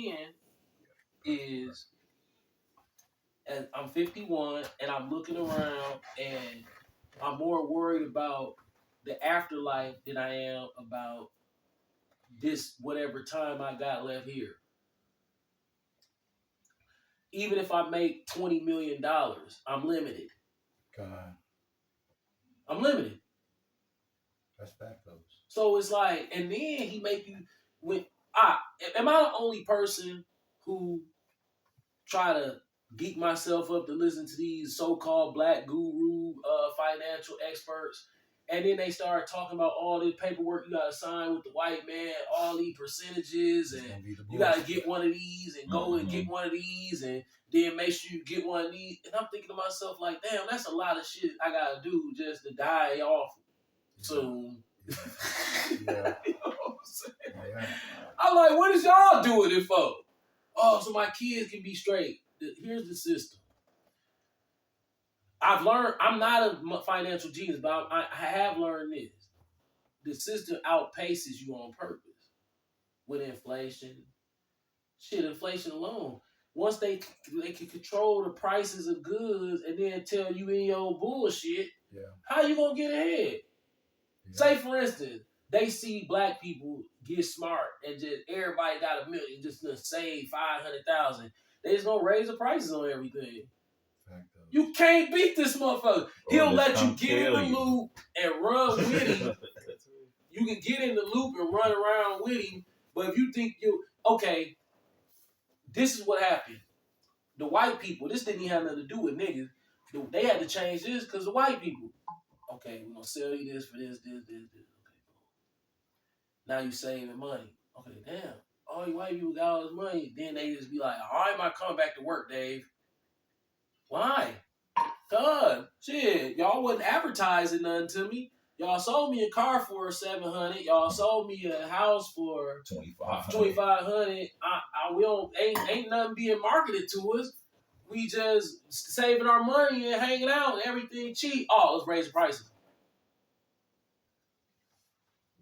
in is, and I'm 51 and I'm looking around and I'm more worried about the afterlife than I am about this whatever time I got left here. Even if I make $20 million, I'm limited. God. I'm limited. That's fact, folks. So it's like, and then he make you am I the only person who try to geek myself up to listen to these so-called black guru financial experts, and then they start talking about all this paperwork you gotta sign with the white man, all these percentages, and you gotta get one of these and go and get one of these, and then make sure you get one of these. And I'm thinking to myself like, damn, that's a lot of shit I gotta do just to die off soon. Yeah. You know what I'm saying? Yeah. I'm like, what is y'all doing it for? Oh, so my kids can be straight. Here's the system. I've learned, I'm not a financial genius, but I have learned this. The system outpaces you on purpose with inflation. Shit, inflation alone. Once they can control the prices of goods and then tell you in your bullshit, how you gonna get ahead? Yeah. Say, for instance, they see black people get smart and just everybody got $1 million, just to save 500,000. They just gonna raise the prices on everything. You can't beat this motherfucker. He'll let you get in the loop and run with him. You can get in the loop and run around with him, but if you think okay, this is what happened. The white people, this didn't even have nothing to do with niggas. They had to change this because the white people. Okay, we're gonna sell you this for this. Okay, cool. Now you saving money. Okay, damn. All you white people got all this money. Then they just be like, all right, I'm coming back to work, Dave. Why? Cause shit, y'all wasn't advertising nothing to me. Y'all sold me a car for $700. Y'all sold me a house for $2,500. We don't ain't nothing being marketed to us. We just saving our money and hanging out and everything cheap. Oh, let's raise the prices.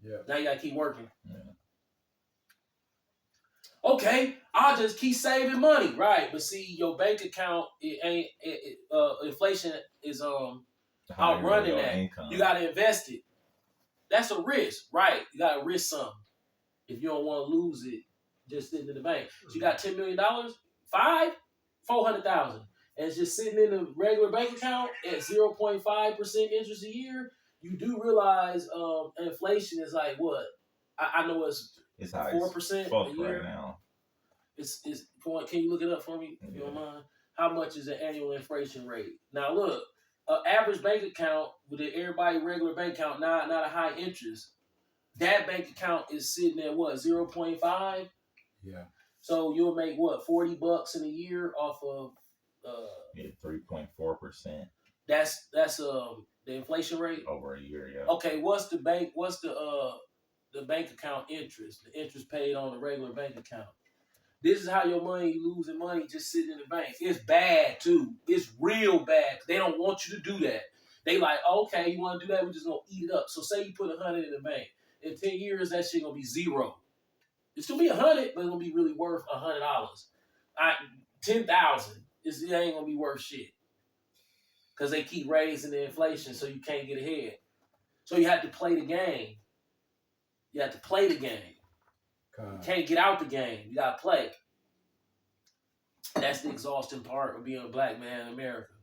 Yeah. Now you gotta keep working. Yeah. Okay, I'll just keep saving money, right? But see, your bank account, inflation is outrunning that. Income. You gotta invest it. That's a risk, right? You gotta risk something. If you don't want to lose it, just sitting in the bank. So you got $10 million, $400,000, and it's just sitting in a regular bank account at 0.5% interest a year. You do realize inflation is like what? I know it's 4% a year. Right now. It's can you look it up for me if you don't mind? How much is the annual inflation rate? Now look, average bank account with everybody regular bank account, not a high interest. That bank account is sitting at what, 0.5? Yeah. So you'll make what, $40 in a year off of 3.4%. That's the inflation rate over a year, yeah. Okay, what's the bank account interest? The interest paid on the regular bank account. This is how your money, losing money just sitting in the bank. It's bad too. It's real bad. They don't want you to do that. They like, okay, you want to do that? We're just gonna eat it up. So say you put 100 in the bank. In 10 years, that shit gonna be zero. It's gonna be 100, but it's gonna be really worth $100. 10,000. It ain't gonna be worth shit. Because they keep raising the inflation, so you can't get ahead. So you have to play the game. You have to play the game. You can't get out the game. You gotta play. That's the exhausting part of being a black man in America.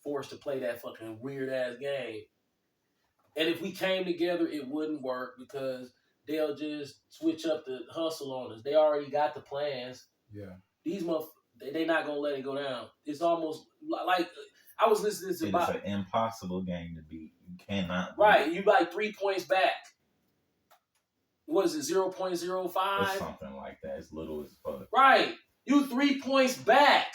Forced to play that fucking weird ass game. And if we came together, it wouldn't work because they'll just switch up the hustle on us. They already got the plans. Yeah. These they not gonna let it go down. It's almost like I was listening to it's an impossible game to beat. You cannot. Right. You like 3 points back. What is it, 0.05? Or something like that. It's little as fuck. Right. You 3 points back.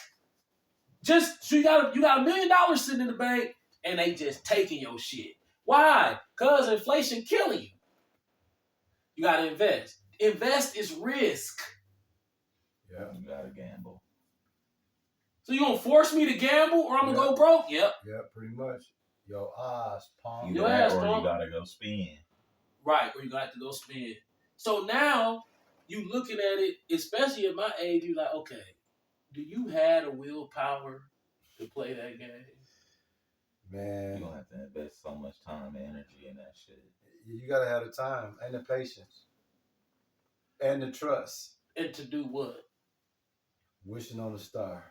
Just so you got $1 million sitting in the bank and they just taking your shit. Why? Because inflation killing you. You gotta invest. Invest is risk. Yeah. You gotta gamble. So you gonna force me to gamble or I'm gonna go broke? Yep. Yeah, pretty much. Your ass pump. Or you gotta go spend. Right, or you got to go spend. So now you looking at it, especially at my age, you're like, okay, do you have the willpower to play that game? Man, You're gonna have to invest so much time and energy in that shit. you gotta have the time and the patience and the trust. And to do what? Wishing on a star.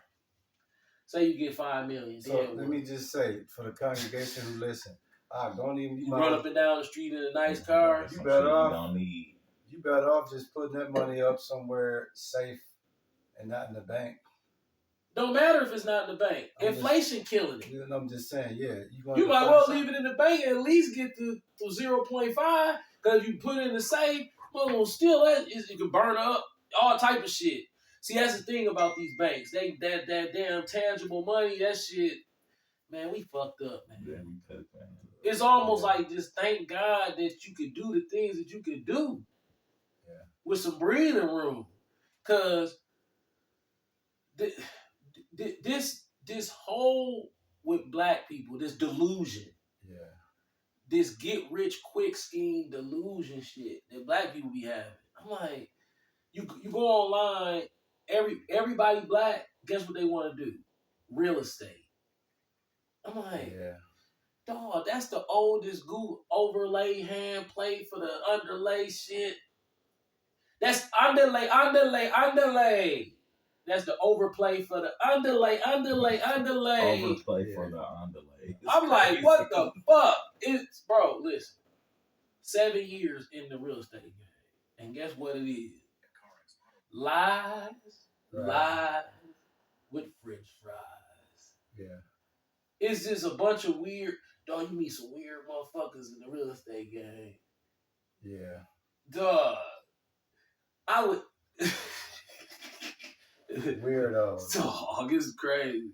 Say you get $5 million. So let me just say, for the congregation who listen, don't even you run up and down the street in a nice car. You better off. Don't need. You better off just putting that money up somewhere safe and not in the bank. Don't matter if it's not in the bank. Inflation killing it. I'm just saying, yeah. You might well leave it in the bank and at least get to 0.5 because you put it in the safe. Well, still, it can burn up all type of shit. See, that's the thing about these banks. That damn tangible money, that shit, man, we fucked up, man. Yeah, we could, man. It's almost like just thank God that you could do the things that you could do with some breathing room. Because this whole with black people, this delusion, this get rich quick scheme delusion shit that black people be having. I'm like, you go online, everybody black, guess what they want to do? Real estate. I'm like, dog, that's the oldest Google overlay hand play for the underlay shit. That's underlay. That's the overplay for the underlay. Overplay for the underlay. I'm like, what the fuck? Bro, listen. 7 years in the real estate game. And guess what it is? Lies with French fries. Yeah. It's just a bunch of weird, dog, you meet some weird motherfuckers in the real estate game. Yeah. Dog. I would... Weirdo. Dog, it's crazy.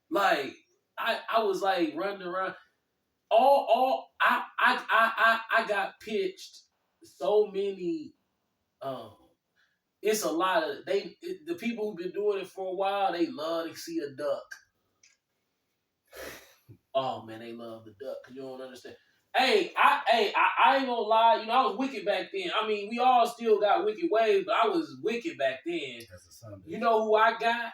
Like, I was like running around. I got pitched so many. It's a lot of the people who've been doing it for a while. They love to see a duck. Oh man, they love the duck. You don't understand. Hey, I ain't gonna lie. You know, I was wicked back then. I mean, we all still got wicked ways, but I was wicked back then. You know who I got?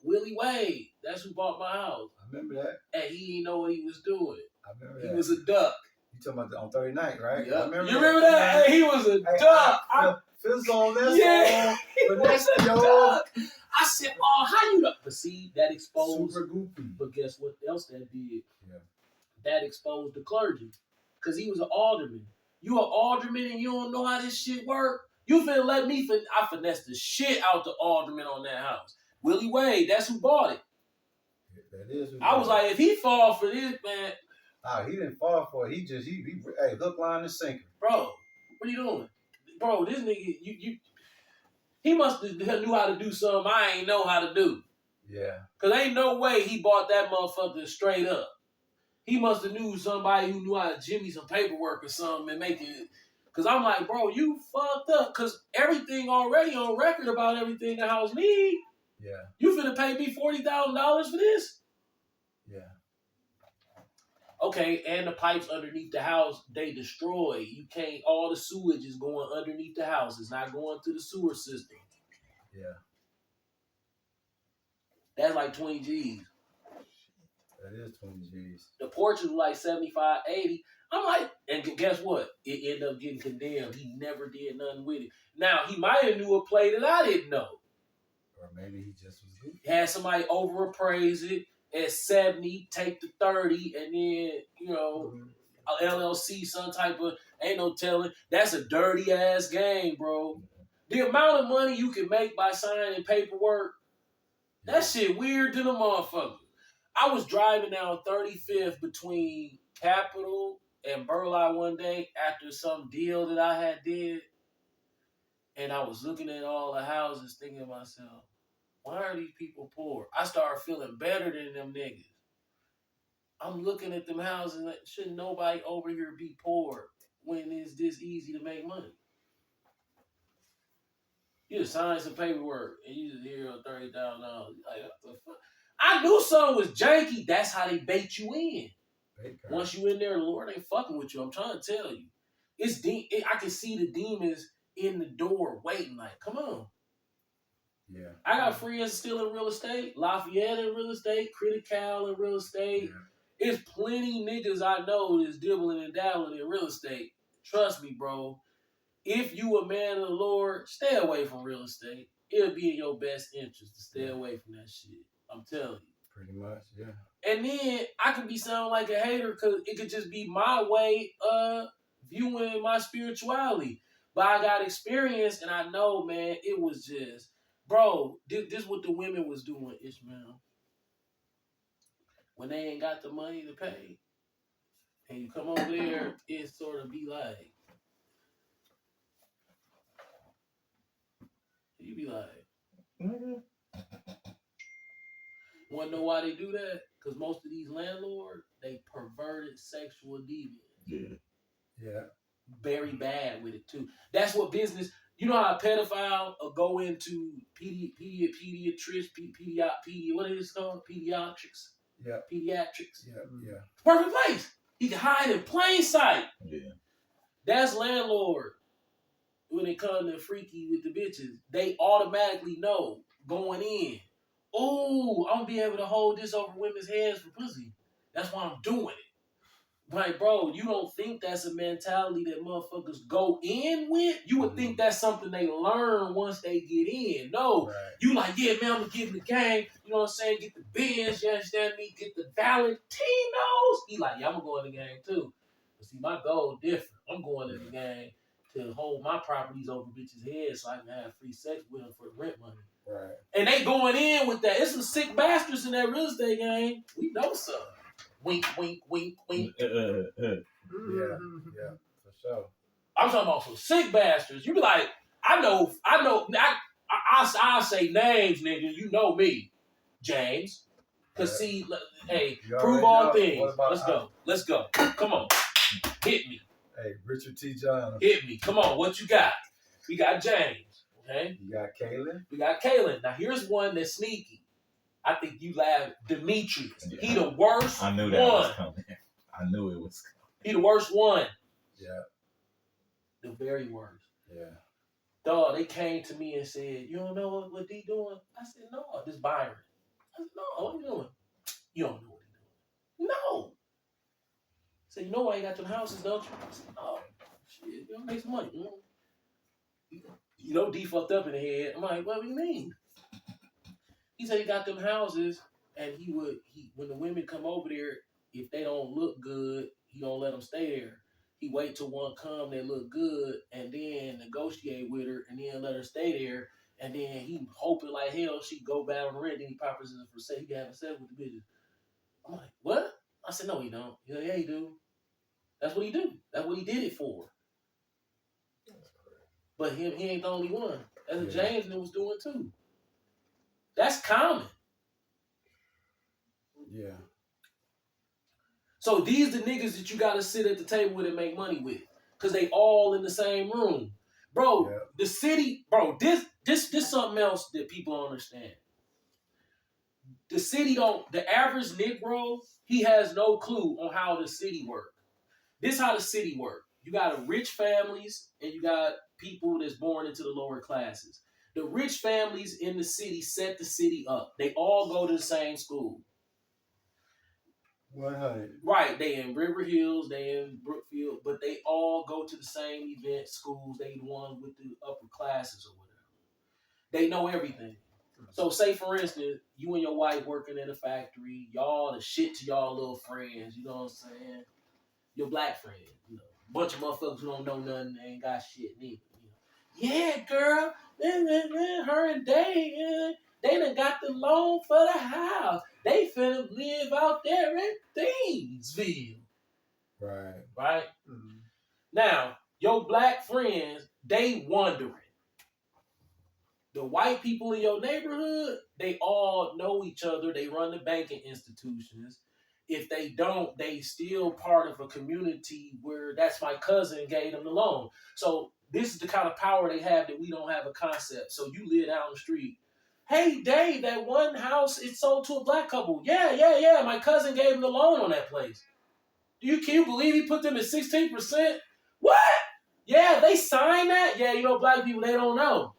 Willie Wade. That's who bought my house. I remember that. And he didn't know what he was doing. I remember that. He was a duck. You talking about on 39th, right? Yeah. I remember you remember that? Hey, he was a duck. Phil's on that song. But that's a the duck. I said, oh, how you know? But see, that exposed. Super goofy. But guess what else that did? Yeah. That exposed the clergy. Because he was an alderman. You an alderman and you don't know how this shit work? You finna let me I finessed the shit out the alderman on that house. Willie Wade, that's who bought it. That is who I was like, if he fall for this, man. He didn't fall for it. He hook, line, and sinker. Bro, what are you doing? Bro, this nigga, he must have knew how to do something I ain't know how to do. Yeah. Because ain't no way he bought that motherfucker straight up. He must have knew somebody who knew how to jimmy some paperwork or something and make it. Because I'm like, bro, you fucked up. Because everything already on record about everything the house need. Yeah. You finna pay me $40,000 for this? Yeah. Okay, and the pipes underneath the house, they destroy. You can't, all the sewage is going underneath the house. It's not going through the sewer system. Yeah. That's like 20 G's. That is 20 G's. The porch was like 75, 80. I'm like, and guess what? It ended up getting condemned. He never did nothing with it. Now, he might have knew a play that I didn't know. Or maybe he just was good. Had somebody overappraise it at 70, take the 30, and then, you know, LLC, some type of, ain't no telling. That's a dirty ass game, bro. The amount of money you can make by signing paperwork, that shit weird to the motherfucker. I was driving down 35th between Capitol and Burleigh one day after some deal that I had did. And I was looking at all the houses thinking to myself, why are these people poor? I started feeling better than them niggas. I'm looking at them houses like, shouldn't nobody over here be poor when it's this easy to make money? You just sign some paperwork and you just hear $30,000. Like, what the fuck? I knew something was janky. That's how they bait you in. Once you in there, the Lord ain't fucking with you. I'm trying to tell you. I can see the demons in the door waiting. Like, come on. Yeah. I got friends still in real estate, Lafayette in real estate, Critical in real estate. Yeah. It's plenty niggas I know that's dibbling and dabbling in real estate. Trust me, bro. If you a man of the Lord, stay away from real estate. It'll be in your best interest to stay away from that shit. I'm telling you. Pretty much, yeah. And then I could be sounding like a hater because it could just be my way of viewing my spirituality. But I got experience and I know, man, it was just, bro, this what the women was doing, Ishmael. When they ain't got the money to pay, and you come over there, it sort of be like, you be like, wanna know why they do that? Because most of these landlords, they perverted sexual deviants. Yeah. Yeah. Very bad with it too. That's what business. You know how a pedophile will go into what is it called? Pediatrics. Yeah. Pediatrics. Yeah. Yeah. Perfect place. He can hide in plain sight. Yeah. That's landlord. When it comes to freaky with the bitches, they automatically know going in. Oh, I'm gonna be able to hold this over women's heads for pussy. That's why I'm doing it. Like, bro, you don't think that's a mentality that motherfuckers go in with? You would think that's something they learn once they get in. No, Right. you like, yeah, man, I'm gonna get in the game. You know what I'm saying? Get the Benz, you understand me? Get the Valentinos. He like, yeah, I'm gonna go in the game too. But see, my goal different. I'm going in the game to hold my properties over bitches' heads so I can have free sex with them for rent money. Right. And they going in with that. It's some sick bastards in that real estate game. We know some. Wink, wink, wink, wink. Yeah. Yeah. For sure. I'm talking about some sick bastards. You be like, I say names, nigga. You know me, James. Cause see, hey, You prove already all know. things. What about Let's go. Come on, hit me. Hey, Richard T. Jones. Hit me. Come on, what you got? We got James. Okay. You got Kaylin. We got Kaylin. Now here's one that's sneaky. I think you laugh. Demetrius. Yeah. He the worst I knew that one. was coming. I knew it was coming. He the worst one. Yeah. The very worst. Yeah. Dog, they came to me and said, you don't know what D doing? I said, no, this Byron. I said, no, what are you doing? You don't know what he doing. No. I said, you know why you got them houses, don't you? I said, no. Shit, you make some money. You know D fucked up in the head. I'm like, what do you mean? He said he got them houses, and when the women come over there, if they don't look good, he don't let them stay there. He wait till one come that look good, and then negotiate with her, and then let her stay there, and then he hoping like hell she go back on the rent, then he pops her for say he having sex with the bitches. I'm like, what? I said, no, he don't. He like, yeah, he do. That's what he do. That's what he did it for. But he ain't the only one. That's what James was doing too. That's common. Yeah. So these the niggas that you gotta sit at the table with and make money with. Cause they all in the same room. Bro, the city, bro, this something else that people don't understand. The city the average Negro, he has no clue on how the city works. This how the city works. You got rich families and you got people that's born into the lower classes. The rich families in the city set the city up. They all go to the same school. 100. Right, they in River Hills, they in Brookfield, but they all go to the same event schools. They the ones with the upper classes or whatever. They know everything. So say for instance, you and your wife working at a factory, y'all the shit to y'all little friends, you know what I'm saying? Your black friends, you know. Bunch of motherfuckers who don't know nothing, they ain't got shit neither. You know? Yeah, girl, her and they done got the loan for the house. They finna live out there in Thingsville. Right. Right? Mm-hmm. Now, your black friends, they wondering. The white people in your neighborhood, they all know each other. They run the banking institutions. If they don't, they still part of a community where that's my cousin gave them the loan. So this is the kind of power they have that we don't have a concept. So you live down the street. Hey, Dave, that one house, it's sold to a black couple. Yeah. My cousin gave him the loan on that place. Can you believe he put them at 16%? What? Yeah, they signed that. Yeah, you know, black people, they don't know.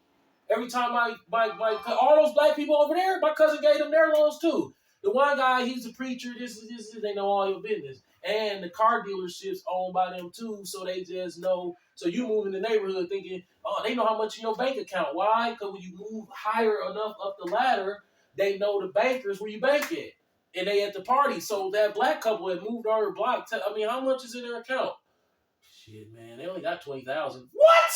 Every time all those black people over there, my cousin gave them their loans too. The one guy, he's a preacher. This, they know all your business. And the car dealerships owned by them too, so they just know. So you move in the neighborhood thinking, oh, they know how much in your bank account. Why? Because when you move higher enough up the ladder, they know the bankers where you bank at. And they at the party. So that black couple had moved on her block. I mean, how much is in their account? Shit, man, they only got 20,000. What?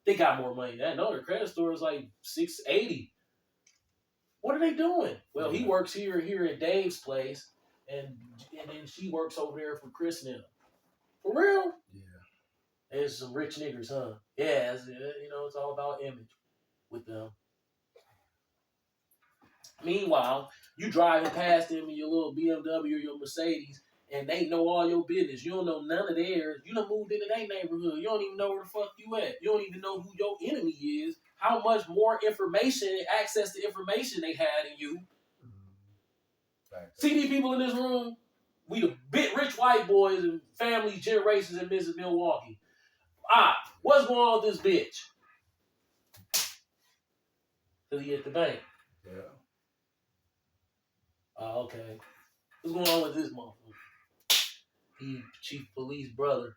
They got more money than that. No, their credit score is like 680. What are they doing? Well, he works here at Dave's place, and then she works over there for Chris now. For real? Yeah. There's some rich niggas, huh? Yeah, it's all about image with them. Meanwhile, you driving past them in your little BMW or your Mercedes, and they know all your business. You don't know none of theirs. You done moved into their neighborhood. You don't even know where the fuck you at. You don't even know who your enemy is. How much more information and access to information they had in you. See these people in this room? We the big rich white boys and families, generations in Mrs. Milwaukee. What's going on with this bitch? Because he at the bank. Yeah. Okay. What's going on with this motherfucker? He chief police brother.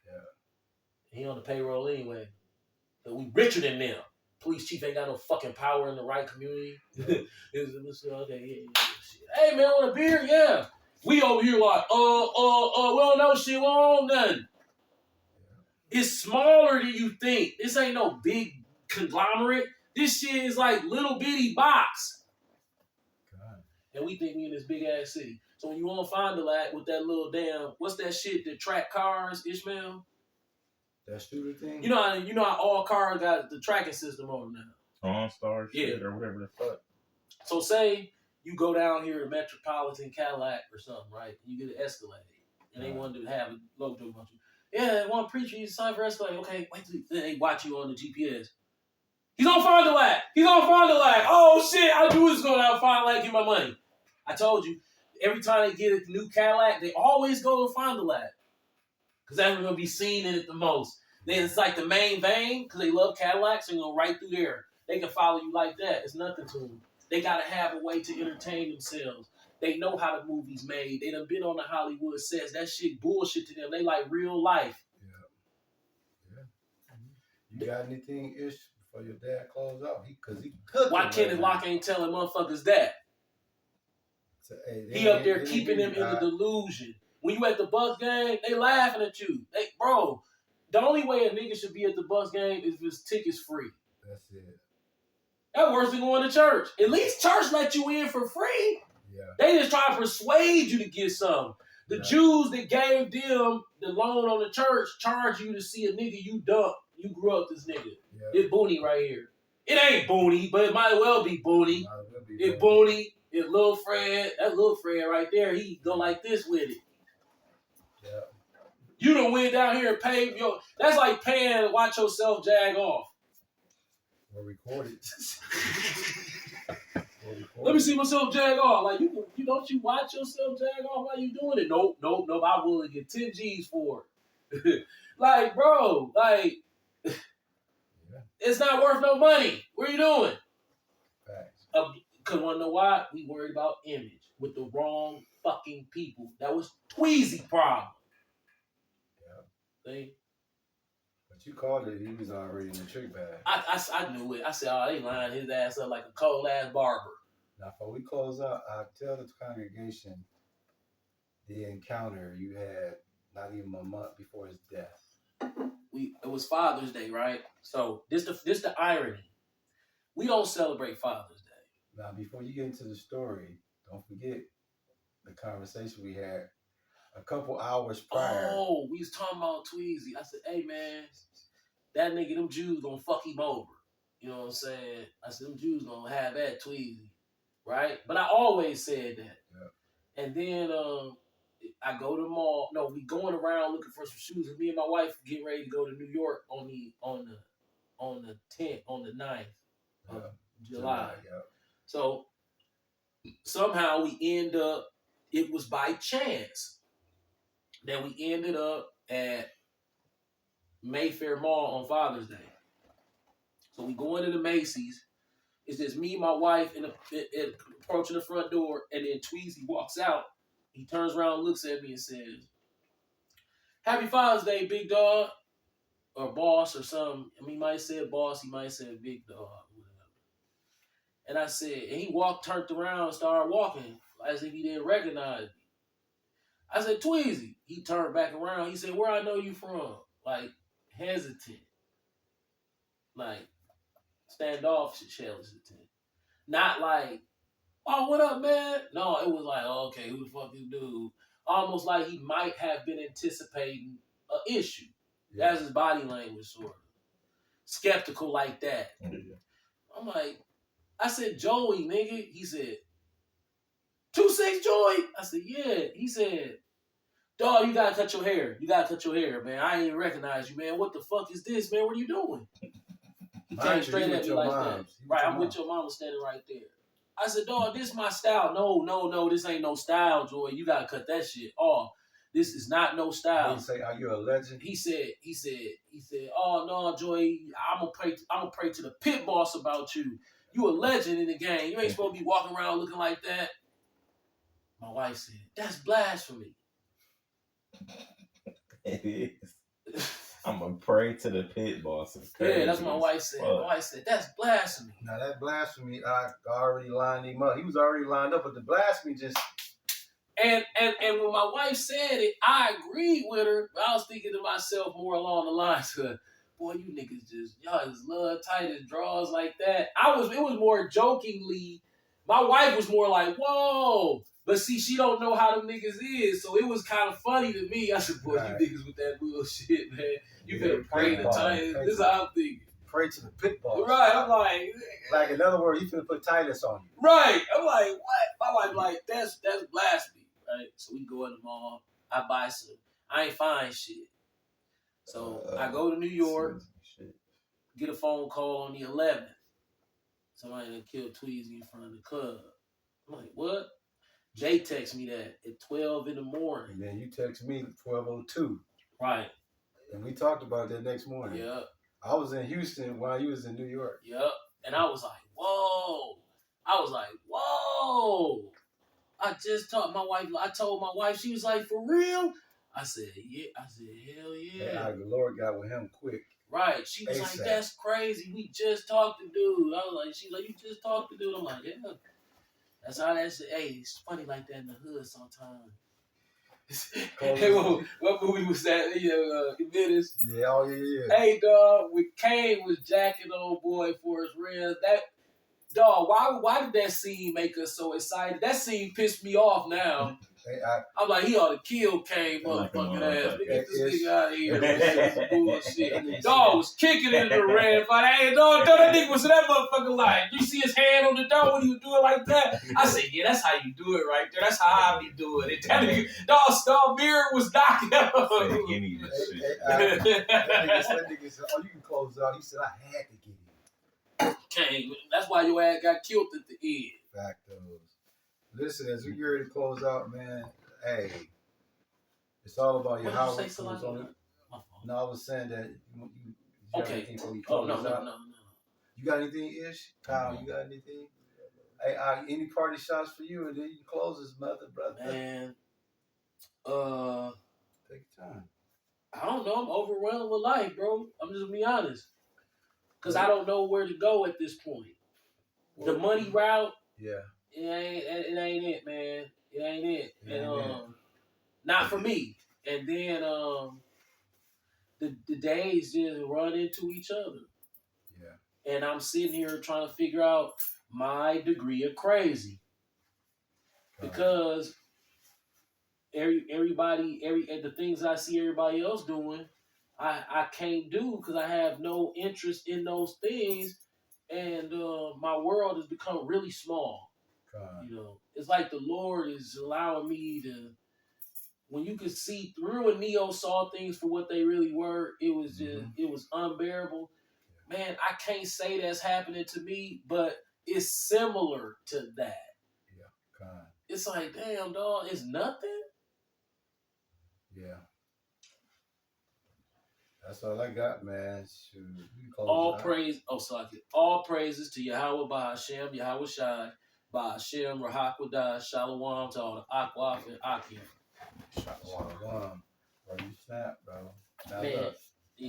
Yeah. He on the payroll anyway. So we richer than them. Police chief ain't got no fucking power in the right community. Yeah. Okay, yeah. Shit. Hey man, want a beer? Yeah. We over here like, we don't know shit, we don't know nothing. Yeah. It's smaller than you think. This ain't no big conglomerate. This shit is like little bitty box. God. And we think we in this big ass city. So when you want to find the lat with that little damn, what's that shit that track cars, Ishmael? That shooter thing? You know how all cars got the tracking system on them now. OnStar shit or whatever the fuck. So say you go down here to Metropolitan Cadillac or something, right? You get an Escalade. And they wanted to have a logo about you. Yeah, one preacher, you signed for Escalade. Okay, wait till they watch you on the GPS. He's on Fond du Lac. He's on Fond du Lac. Oh shit, I knew he was going to Fond du Lac, get my money. I told you, every time they get a new Cadillac, they always go to Fond du Lac. Because that's going to be seen in it the most. Then it's like the main vein, because they love Cadillacs, and go right through there. They can follow you like that. It's nothing to them. They got to have a way to entertain themselves. They know how the movie's made. They done been on the Hollywood sets. That shit bullshit to them. They like real life. Yeah. You got anything, Ish, before your dad close out? Because he cooking. Why Kenneth Locke ain't telling motherfuckers that? So, hey, he up there keeping them in the delusion. When you at the Bucks game, they laughing at you. Bro, the only way a nigga should be at the Bucks game is if his ticket's free. That's it. That's worse than going to church. At least church let you in for free. Yeah. They just try to persuade you to get some. The Jews that gave them the loan on the church charge you to see a nigga you dumped. You grew up this nigga. Yeah. It's Booney right here. It ain't Booney, but it might well be Booney. It's Booney. It's Lil Fred. That Lil Fred right there, he go like this with it. Yeah. You done went down here and paid your... That's like paying to watch yourself jag off. Or record it. Let me see myself jag off. Like, you don't you watch yourself jag off while you doing it? Nope. I will get 10 G's for it. Like, bro, like, it's not worth no money. What are you doing? Facts. Because want to know why? We worried about image with the wrong fucking people. That was Tweezy problem. Yeah. See? But you called it. He was already in the trick bag. I knew it. I said, oh, they lined his ass up like a cold ass barber. Now, before we close out, I tell the congregation the encounter you had not even a month before his death. It was Father's Day, right? So this the irony. We don't celebrate Father's Day. Now, before you get into the story, don't forget the conversation we had a couple hours prior. Oh, we was talking about Tweezy. I said, hey, man, that nigga, them Jews gonna fuck him over. You know what I'm saying? I said, them Jews gonna have that Tweezy, right? But I always said that. Yeah. And then I go to the mall. No, we going around looking for some shoes. And me and my wife getting ready to go to New York on the 10th, on the 9th of July. Yeah. So somehow we end up, it was by chance that we ended up at Mayfair Mall on Father's Day. So we go into the Macy's. It's just me, my wife, and approaching the front door, and then Tweezy walks out. He turns around, looks at me, and says, "Happy Father's Day, big dog," or boss, or something. I mean, he might have said boss, he might have said big dog, whatever. And I said, and he turned around, and started walking as if he didn't recognize me. I said, "Tweezy." He turned back around. He said, "Where I know you from?" Like hesitant, like standoffish, hesitant. Not like, "Oh, what up, man?" No, it was like, "Oh, okay, who the fuck this dude?" Almost like he might have been anticipating an issue. Yeah. That's his body language, sort of. Skeptical like that. Yeah. I'm like, I said, "Joey, nigga." He said, 2-6 Joey? I said, "Yeah." He said, "Dog, you gotta cut your hair. You gotta cut your hair, man. I ain't even recognize you, man. What the fuck is this, man? What are you doing?" He came straight at me like that. Right, I'm with your mama standing right there. I said, "Dog, this my style." No, this ain't no style, Joy. You gotta cut that shit off. This is not no style. He say, "Are you a legend?" He said, "Oh no, Joy, I'm gonna pray to the pit boss about you. You a legend in the game. You ain't supposed to be walking around looking like that." My wife said, "That's blasphemy." It is. I'm gonna pray to the pit boss. Yeah, that's what my wife said. My wife said, "That's blasphemy." Now that blasphemy, I already lined him up. He was already lined up, but the blasphemy just. And when my wife said it, I agreed with her. But I was thinking to myself more along the lines of, "Boy, you niggas y'all just love tight as draws like that." It was more jokingly. My wife was more like, "Whoa." But see, she don't know how them niggas is, so it was kind of funny to me. I said, "Boy, Right. you niggas with that bullshit, man. You Yeah, better pray to Titus." This is how I'm thinking. Pray to the pit boss. Right, I'm like, in other words, he finna put Titus on you. right. I'm like, what? My wife like, that's blasphemy, right? So we go in the mall. I buy some. I ain't find shit. So I go to New York, get a phone call on the 11th. Somebody done killed Tweezy in front of the club. I'm like, what? Jay texts me that at 12 in the morning. And then you text me 12:02. Right. And we talked about that next morning. Yep. I was in Houston while you was in New York. Yep. And I was like, whoa. I just talked my wife. I told my wife, she was like, "For real?" I said, "Yeah." I said, "Hell yeah." The Lord got with him quick. Right. She was like, "That's crazy. We just talked to dude." I was like, she's like, "You just talked to dude?" I'm like, "Yeah." That's how that shit. Hey, it's funny like that in the hood sometimes. Hey, what movie was that? Venice. Yeah, oh yeah. Hey, dog, when Kane was jacking old boy for his real, that dog. Why did that scene make us so excited? That scene pissed me off now. Hey, I'm like, he ought to kill Kane, motherfucking ass. Get this nigga out of here. This bullshit. Dog was kicking into the red fight. Hey, dog, that nigga was in that motherfucking line. You see his hand on the door when he was doing like that? I said, yeah, that's how you do it right there. That's how I be doing it. That nigga, dog, Mirror was knocking out. Give me this shit. That nigga said, "Oh, you can close out." He said, "I had to get him." Kane, that's why your ass got killed at the end. Factos. Listen, as we get ready to close out, man, hey, it's all about your What did you house. say, Salami? No, I was saying that you Okay. anything before you Oh, close out? no. You got anything, Ish? Kyle, you got anything? Hey, any party shots for you, and then you can close this brother. Man, Take your time. I don't know. I'm overwhelmed with life, bro. I'm just gonna be honest. Cause I don't know where to go at this point. The money route, Yeah. it ain't it, man. It ain't it. It ain't it. Not for me. And then the days just run into each other. Yeah. And I'm sitting here trying to figure out my degree of crazy. Because the things I see everybody else doing, I can't do because I have no interest in those things, and my world has become really small. You know, it's like the Lord is allowing me to. When you could see through, and Neo saw things for what they really were, it was just it was unbearable. Man, I can't say that's happening to me, but it's similar to that. Yeah. It's like, damn, dog, it's nothing. Yeah. That's all I got, man. Shoot, we can close All it out. praise, all praises to Yahweh Bahashem, Yahweh Shai, Bahashem, Rahakwadah, Shalom to all the Akwaf and Akim. Shalom.